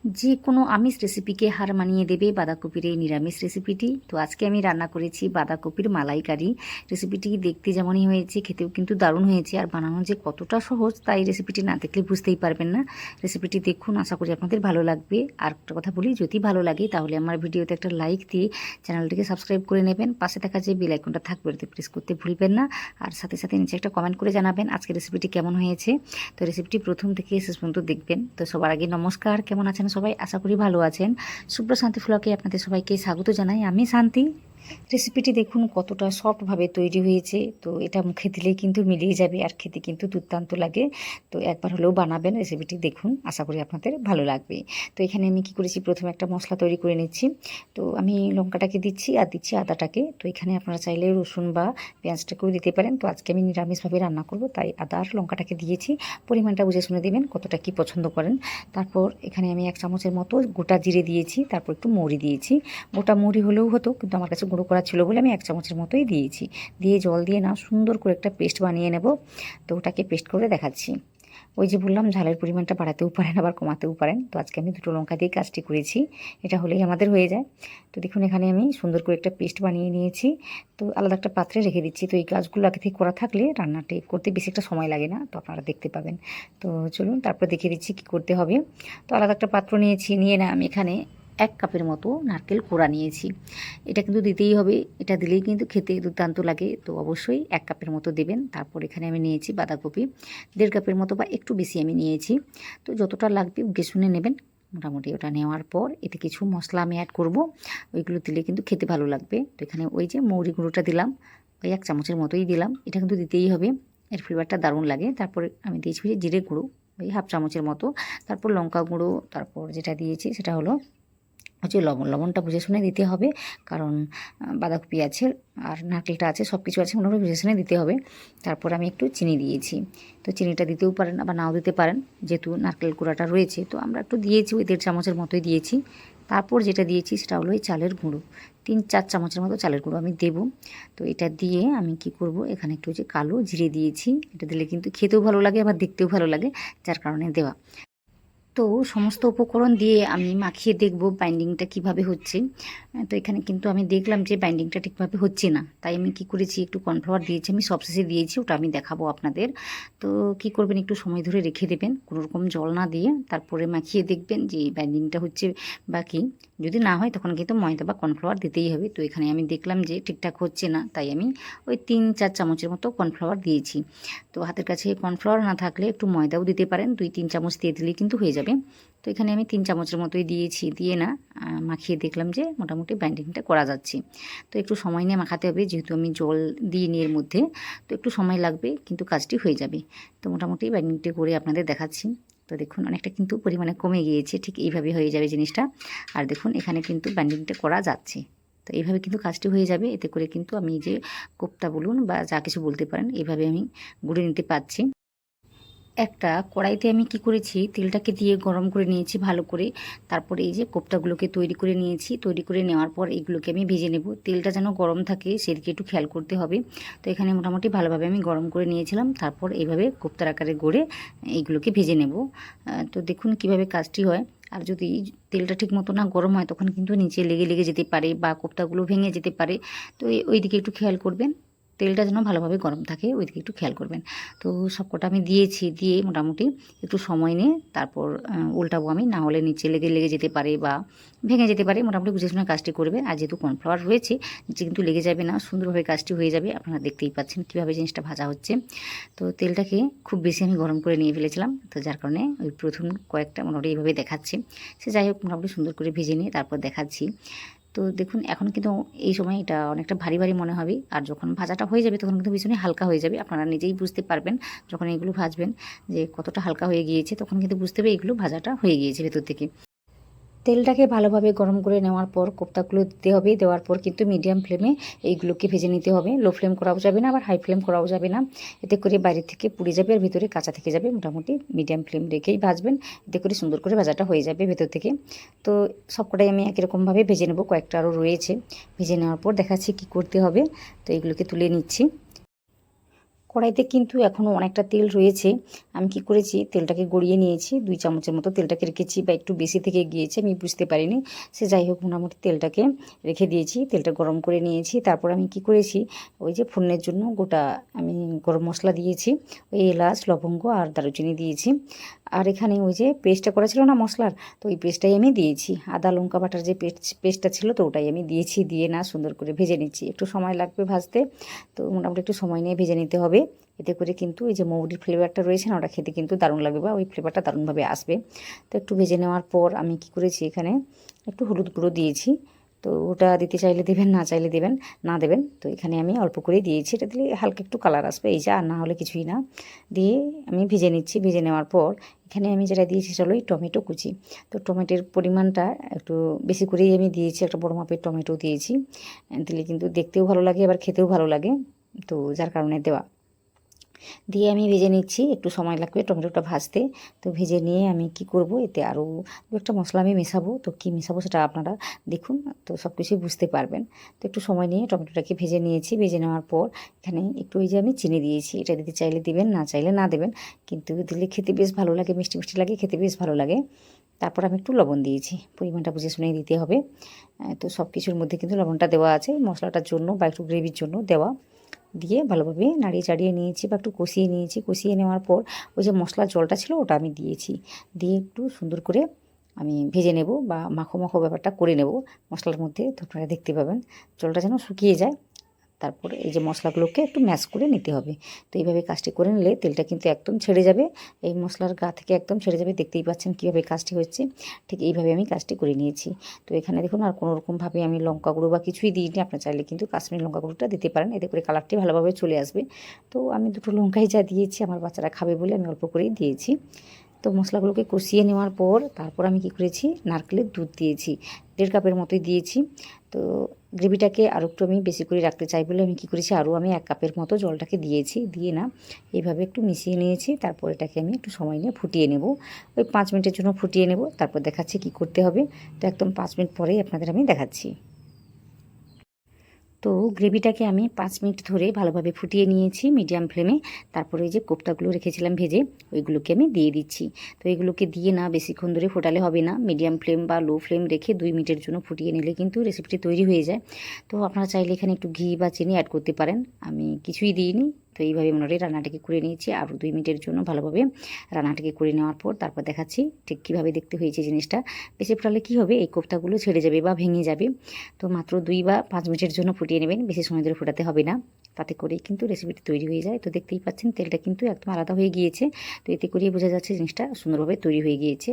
যে কোনো আমিষ রেসিপিকে হার মানিয়ে দেবে বাঁধাকপির এই নিরামিষ রেসিপিটি। তো আজকে আমি রান্না করেছি বাঁধাকপির মালাইকারি। রেসিপিটি দেখতে যেমনই হয়েছে খেতেও কিন্তু দারুণ হয়েছে, আর বানানো যে কতটা সহজ তাই রেসিপিটি না দেখলে বুঝতেই পারবেন না। রেসিপিটি দেখুন, আশা করি আপনাদের ভালো লাগবে। আর একটা কথা বলি, যদি ভালো লাগে তাহলে আমার ভিডিওতে একটা লাইক দিয়ে চ্যানেলটিকে সাবস্ক্রাইব করে নেবেন। পাশে থাকা যে বেল আইকনটা থাকবে ওটাতে প্রেস করতে ভুলবেন না। আর সাথে সাথে নিচে একটা কমেন্ট করে জানাবেন আজকে রেসিপিটি কেমন হয়েছে। তো রেসিপিটি প্রথম থেকে শেষ পর্যন্ত দেখবেন। তো সবার আগে নমস্কার, কেমন আছেন সবাই? আশা করি ভালো আছেন। শুভ্র শান্তি ফ্লকে আপনাদের সবাইকে স্বাগত জানাই। আমি শান্তি। রেসিপিটি দেখুন কতটা সফটভাবে তৈরি হয়েছে। তো এটা মুখে দিলেই কিন্তু মিলিয়ে যাবে, আর খেতে কিন্তু দুর্দান্ত লাগে। তো একবার হলেও বানাবেন, রেসিপিটি দেখুন, আশা করি আপনাদের ভালো লাগবে। তো এখানে আমি কি করেছি, প্রথমে একটা মশলা তৈরি করে নিচ্ছি। তো আমি লঙ্কাটাকে দিচ্ছি আর দিচ্ছি আদাটাকে। তো এখানে আপনারা চাইলে রসুন বা পেঁয়াজটাকেও দিতে পারেন। তো আজকে আমি নিরামিষভাবে রান্না করব, তাই আদা আর লঙ্কাটাকে দিয়েছি। পরিমাণটা বুঝে শুনে দেবেন কতটা কি পছন্দ করেন। তারপর এখানে আমি 1 চামচের মতো গোটা জিরে দিয়েছি, তারপর একটু মৌরি দিয়েছি। গোটা মৌরি হলেও হতো, কিন্তু আমার কাছে গুঁড়ো করা ছিল বলে আমি 1 চামচের মতোই দিয়েছি। দিয়ে জল দিয়ে না সুন্দর করে একটা পেস্ট বানিয়ে নেব। তো ওটাকে পেস্ট করে দেখাচ্ছি। ওই যে বললাম, ঝালের পরিমাণটা বাড়াতেও পারেন আবার কমাতেও পারেন। তো আজকে আমি 2টো লঙ্কা দিয়ে কাজটি করেছি, এটা হলেই আমাদের হয়ে যায়। তো দেখুন এখানে আমি সুন্দর করে একটা পেস্ট বানিয়ে নিয়েছি। তো আলাদা একটা পাত্রে রেখে দিচ্ছি। তো এই কাজগুলো আগে থেকে করা থাকলে রান্নাটি করতে বেশি একটা সময় লাগে না, তো আপনারা দেখতে পাবেন। তো চলুন তারপর দেখিয়ে দিচ্ছি কী করতে হবে। তো আলাদা একটা পাত্র নিয়েছি, নিয়ে না আমি এখানে 1 কাপের মতো নারকেল কোড়া নিয়েছি। এটা কিন্তু দিতেই হবে, এটা দিলেই কিন্তু খেতে দুর্দান্ত লাগে। তো অবশ্যই 1 কাপের মতো দেবেন। তারপর এখানে আমি নিয়েছি বাঁধাকপি 1.5 কাপের মতো বা একটু বেশি আমি নিয়েছি। তো যতটা লাগবে বুঝে শুনে নেবেন। মোটামুটি ওটা নেওয়ার পর এতে কিছু মশলা আমি অ্যাড করব, ওইগুলো দিলে কিন্তু খেতে ভালো লাগবে। তো এখানে ওই যে মৌরি গুঁড়োটা দিলাম, ওই 1 চামচের মতোই দিলাম। এটা কিন্তু দিতেই হবে, এর ফ্লেভারটা দারুণ লাগে। তারপরে আমি দিয়েছি জিরে গুঁড়ো ওই 1/2 চামচের মতো। তারপর লঙ্কা গুঁড়ো, তারপর যেটা দিয়েছি সেটা হলো লবণটা বুঝে শুনে দিতে হবে, কারণ বাঁধাকপি আছে আর নারকেলটা আছে, সব কিছু আছে, মোটামুটি বুঝে শুনে দিতে হবে। তারপর আমি একটু চিনি দিয়েছি। তো চিনিটা দিতেও পারেন আবার নাও দিতে পারেন, যেহেতু নারকেল কুড়াটা রয়েছে। তো আমরা একটু দিয়েছি, ওই 1.5 চামচের মতোই দিয়েছি। তারপর যেটা দিয়েছি সেটা হলো এই চালের গুঁড়ো, 3-4 চামচের মতো চালের গুঁড়ো আমি দেবো। তো এটা দিয়ে আমি কি করব, এখানে একটু যে কালো জিরে দিয়েছি। এটা দিলে কিন্তু খেতেও ভালো লাগে আবার দেখতেও ভালো লাগে, যার কারণে দেওয়া। তো সমস্ত উপকরণ দিয়ে আমি মাখিয়ে দেখব বাইন্ডিংটা কিভাবে হচ্ছে। তো এখানে কিন্তু আমি দেখলাম যে বাইন্ডিংটা ঠিকভাবে হচ্ছে না, তাই আমি কি করেছি, একটু কর্নফ্লাওয়ার দিয়েছি, আমি সবশেষে দিয়েছি, ওটা আমি দেখাবো আপনাদের। তো কি করবেন, একটু সময় ধরে রেখে দেবেন, কোনো রকম জল না দিয়ে। তারপরে মাখিয়ে দেখবেন যে বাইন্ডিংটা হচ্ছে বা কি। যদি না হয় তখন কিন্তু ময়দা বা কর্নফ্লাওয়ার দিতেই হবে। তো এখানে আমি দেখলাম যে ঠিকঠাক হচ্ছে না, তাই আমি ওই 3-4 চামচের মতো কর্নফ্লাওয়ার দিয়েছি। তো হাতের কাছে কর্নফ্লাওয়ার না থাকলে একটু ময়দাও দিতে পারেন, 2-3 চামচ দিয়ে দিলেই কিন্তু হয়ে যাবে। তো এখানে আমি 3 চামচের মতোই দিয়েছি, দিয়ে না মাখিয়ে দেখলাম যে মোটামুটি বাইন্ডিংটা করা যাচ্ছে। তো একটু সময় নিয়ে মাখাতে হবে, যেহেতু আমি জল দিইনি এর মধ্যে, তো একটু সময় লাগবে, কিন্তু কাজটি হয়ে যাবে। তো মোটামুটি বাইন্ডিংটা করে আপনাদের দেখাচ্ছি। তো দেখুন অনেকটা কিন্তু পরিমাণে কমে গিয়েছে, ঠিক এইভাবে হয়ে যাবে জিনিসটা। আর দেখুন এখানে কিন্তু বাইন্ডিংটা করা যাচ্ছে। তো এইভাবে কিন্তু কাজটি হয়ে যাবে। এতে করে কিন্তু আমি যে কোপ্তা বলুন বা যা কিছু বলতে পারেন, এইভাবে আমি গুঁড়ে নিতে পারছি। একটা কড়াইতে আমি কি করেছি, তেলটাকে দিয়ে গরম করে নিয়েছি ভালো করে। তারপরে এই যে কোপ্তাগুলোকে তৈরি করে নিয়েছি, তৈরি করে নেওয়ার পর এইগুলোকে আমি ভেজে নেব। তেলটা যেন গরম থাকে সেদিকে একটু খেয়াল করতে হবে। তো এখানে মোটামুটি ভালোভাবে আমি গরম করে নিয়েছিলাম। তারপর এইভাবে কোপ্তার আকারে গড়ে এইগুলোকে ভেজে নেব। তো দেখুন কিভাবে কাজটি হয়। আর যদি তেলটা ঠিক মতো না গরম হয়, তখন কিন্তু নিচে লেগে লেগে যেতে পারে বা কোপ্তাগুলো ভেঙে যেতে পারে। তো ওই দিকে একটু খেয়াল করবেন, তেলটা যেন ভালোভাবে গরম থাকে, ওই দিকে একটু খেয়াল করবেন। তো সবকটা আমি দিয়েছি, দিয়ে মোটামুটি একটু সময় নিয়ে তারপর উল্টাবো আমি, না হলে নিচে লেগে লেগে যেতে পারে বা ভেঙে যেতে পারে। মোটামুটি বুঝে শুনে কাজটি করবে। আর যেহেতু কর্নফ্লাওয়ার রয়েছে, নিচে কিন্তু লেগে যাবে না, সুন্দরভাবে কাজটি হয়ে যাবে। আপনারা দেখতেই পাচ্ছেন কীভাবে জিনিসটা ভাজা হচ্ছে। তো তেলটাকে খুব বেশি আমি গরম করে নিয়ে ফেলেছিলাম, তো যার কারণে ওই প্রথম কয়েকটা মোটামুটি এইভাবে দেখাচ্ছে। সে যাই হোক, মোটামুটি সুন্দর করে ভেজে নিয়ে তারপর দেখাচ্ছি। তো দেখুন এখন কিন্তু এই সময় এটা অনেকটা ভারী ভারী মনে হবে, আর যখন ভাজাটা হয়ে যাবে তখন কিন্তু ভীষণই হালকা হয়ে যাবে। আপনারা নিজেই বুঝতে পারবেন যখন এগুলো ভাজবেন যে কতটা হালকা হয়ে গিয়েছে, তখন কিন্তু বুঝতে হবে এগুলো ভাজাটা হয়ে গিয়েছে ভেতর থেকে। তেলটাকে ভালোভাবে গরম করে নেওয়ার পর কোপ্তাগুলো দিতে হবে। দেওয়ার পর কিন্তু মিডিয়াম ফ্লেমে এইগুলোকে ভেজে নিতে হবে। লো ফ্লেম করাও যাবে না, আবার হাই ফ্লেম করাও যাবে না। এতে করে বাইরে থেকে পুড়ে যাবে আর ভিতরে কাঁচা থেকে যাবে। মোটামুটি মিডিয়াম ফ্লেম রেখেই ভাজবেন, এতে করে সুন্দর করে ভাজাটা হয়ে যাবে ভেতর থেকে। তো সবকটাই আমি একই রকমভাবে ভেজে নেব, কয়েকটা আরও রয়েছে। ভেজে নেওয়ার পর দেখাচ্ছি কী করতে হবে। তো এইগুলোকে তুলে নিচ্ছি। কড়াইতে কিন্তু এখনও অনেকটা তেল রয়েছে। আমি কি করেছি, তেলটাকে গড়িয়ে নিয়েছি, 2 চামচের মতো তেলটাকে রেখেছি, বা একটু বেশি থেকে গিয়েছে আমি বুঝতে পারিনি। সে যাই হোক, মোটামুটি তেলটাকে রেখে দিয়েছি, তেলটা গরম করে নিয়েছি। তারপর আমি কি করেছি, ওই যে ফোড়নের জন্য গোটা আমি গরম মশলা দিয়েছি, ওই এলাচ, লবঙ্গ আর দারুচিনি দিয়েছি। আর এখানে ওই যে পেস্টটা করা ছিল না মশলার, তো ওই পেস্টটাই আমি দিয়েছি, আদা লঙ্কা বাটার যে পেস্টটা ছিল, তো ওটাই আমি দিয়েছি। দিয়ে না সুন্দর করে ভেজে নিচ্ছি, একটু সময় লাগবে ভাজতে, তো মোটামুটি একটু সময় নিয়ে ভেজে নিতে হবে। এতে করে কিন্তু এই যে মৌরির ফ্লেভারটা রয়েছে না, ওটা খেতে কিন্তু দারুণ লাগবে, বা ওই ফ্লেভারটা দারুণভাবে আসবে। তো একটু ভেজে নেওয়ার পর আমি কি করেছি, এখানে একটু হলুদ গুঁড়ো দিয়েছি। তো ওটা দিতে চাইলে দেবেন, না চাইলে দেবেন না দেবেন। তো এখানে আমি অল্প করে দিয়েছি, এটা দিলে হালকা একটু কালার আসবে, এই যা, আর না হলে কিছুই না। দিয়ে আমি ভেজে নিচ্ছি। ভেজে নেওয়ার পর এখানে আমি যেটা দিয়েছি সেটা হলো টমেটো কুচি। তো টমেটোর পরিমাণটা একটু বেশি করেই আমি দিয়েছি, একটা বড় মাপের টমেটো দিয়েছি। দিলে কিন্তু দেখতেও ভালো লাগে, আবার খেতেও ভালো লাগে, তো যার কারণে দেওয়া। দিয়ে আমি ভেজে নিচ্ছি, একটু সময় লাগবে টমেটোটা ভাজতে। তো ভেজে নিয়ে আমি কি করব, এতে আরও দু একটা মশলা আমি মেশাবো। তো কী মেশাবো সেটা আপনারা দেখুন, তো সব কিছুই বুঝতে পারবেন। তো একটু সময় নিয়ে টমেটোটাকে ভেজে নিয়েছি। ভেজে নেওয়ার পর এখানে একটু ওই যে আমি চিনি দিয়েছি, এটা দিতে চাইলে দিবেন, না চাইলে না দেবেন, কিন্তু দিলে খেতে বেশ ভালো লাগে, মিষ্টি মিষ্টি লাগে, খেতে বেশ ভালো লাগে। তারপর আমি একটু লবণ দিয়েছি, পরিমাণটা বুঝে শুনেই দিতে হবে। তো সব কিছুর মধ্যে কিন্তু লবণটা দেওয়া আছে, মশলাটার জন্য বা একটু গ্রেভির জন্য দেওয়া। দিয়ে ভালোভাবে নাড়িয়ে চাড়িয়ে নিয়েছি, বা একটু কষিয়ে নিয়েছি। কষিয়ে নেওয়ার পর ওই যে মশলার জলটা ছিল ওটা আমি দিয়েছি। দিয়ে একটু সুন্দর করে আমি ভেজে নেব, বা মাখো মাখো ব্যাপারটা করে নেব মশলার মধ্যে। তো আপনারা দেখতে পাবেন জলটা যেন শুকিয়ে যায়। তারপরে এই যে মশলাগুলোকে একটু ম্যাশ করে নিতে হবে। তো এইভাবে কাজটি করে নিলে তেলটা কিন্তু একদম ছেড়ে যাবে, এই মশলার গা থেকে একদম ছেড়ে যাবে। দেখতেই পাচ্ছেন কীভাবে কাজটি হচ্ছে, ঠিক এইভাবে আমি কাজটি করে নিয়েছি। তো এখানে দেখুন আর কোনো রকমভাবে আমি লঙ্কা গুঁড়ো বা কিছুই দিইনি, আপনার চাইলে কিন্তু কাশ্মীরি লঙ্কা গুঁড়োটা দিতে পারেন, এতে করে কালারটি ভালোভাবে চলে আসবে। তো আমি 2টো লঙ্কাই যা দিয়েছি, আমার বাচ্চারা খাবে বলে আমি অল্প করেই দিয়েছি। তো মশলাগুলোকে কষিয়ে নেওয়ার পর তারপর আমি কি করেছি, নারকেলের দুধ দিয়েছি, 1.5 কাপের মতোই দিয়েছি। তো গ্রেভিটাকে আরও একটু আমি বেশি করে রাখতে চাই বলে আমি কি করেছি, আরও আমি 1 কাপের মতো জলটাকে দিয়েছি। দিয়ে না এইভাবে একটু মিশিয়ে নিয়েছি। তারপর এটাকে আমি একটু সময় নিয়ে ফুটিয়ে নেব, ওই 5 মিনিটের জন্য ফুটিয়ে নেব। তারপর দেখাচ্ছি কি করতে হবে। তো একদম 5 মিনিট পরেই আপনাদের আমি দেখাচ্ছি। তো গ্রেভিটাকে আমি 5 মিনিট ধরে ভালোভাবে ফুটিয়ে নিয়েছি মিডিয়াম ফ্লেমে। তারপরে ওই যে কোপ্তাগুলো রেখেছিলাম ভেজে, ওইগুলোকে আমি দিয়ে দিচ্ছি। তো এগুলোকে দিয়ে না বেশিক্ষণ ধরে ফোটালে হবে না, মিডিয়াম ফ্লেম বা লো ফ্লেম রেখে 2 মিনিটের জন্য ফুটিয়ে নিলে কিন্তু রেসিপিটি তৈরি হয়ে যায়। তো আপনারা চাইলে এখানে একটু ঘি বা চিনি অ্যাড করতে পারেন, আমি কিছুই দিইনি। তো এইভাবে মোটামুটি রান্নাটাকে করে নিয়েছি, আরও 2 মিনিটের জন্য ভালোভাবে রান্নাটাকে করে নেওয়ার পর তারপর দেখাচ্ছি ঠিক কীভাবে দেখতে হয়েছে জিনিসটা। বেশি ফোটালে কী হবে, এই কোপ্তাগুলো ছেড়ে যাবে বা ভেঙে যাবে। তো মাত্র 2 বা 5 মিনিটের জন্য ফুটিয়ে নেবেন, বেশি সময় ধরে ফোটাতে হবে না, তাতে করেই কিন্তু রেসিপিটি তৈরি হয়ে যায়। তো দেখতেই পাচ্ছেন তেলটা কিন্তু একদম আলাদা হয়ে গিয়েছে। তো এতে করেই বোঝা যাচ্ছে জিনিসটা সুন্দরভাবে তৈরি হয়ে গিয়েছে।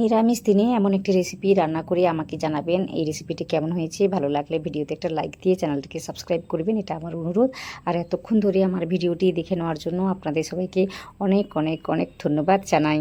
নিরামিষ দিনে এমন একটি রেসিপি রান্না করে আমাকে জানাবেন এই রেসিপিটি কেমন হয়েছে। ভালো লাগলে ভিডিওতে একটা লাইক দিয়ে চ্যানেলটিকে সাবস্ক্রাইব করবেন, এটা আমার অনুরোধ। আর এতক্ষণ ধরে আমার ভিডিওটি দেখে নেওয়ার জন্য আপনাদের সবাইকে অনেক অনেক অনেক ধন্যবাদ জানাই।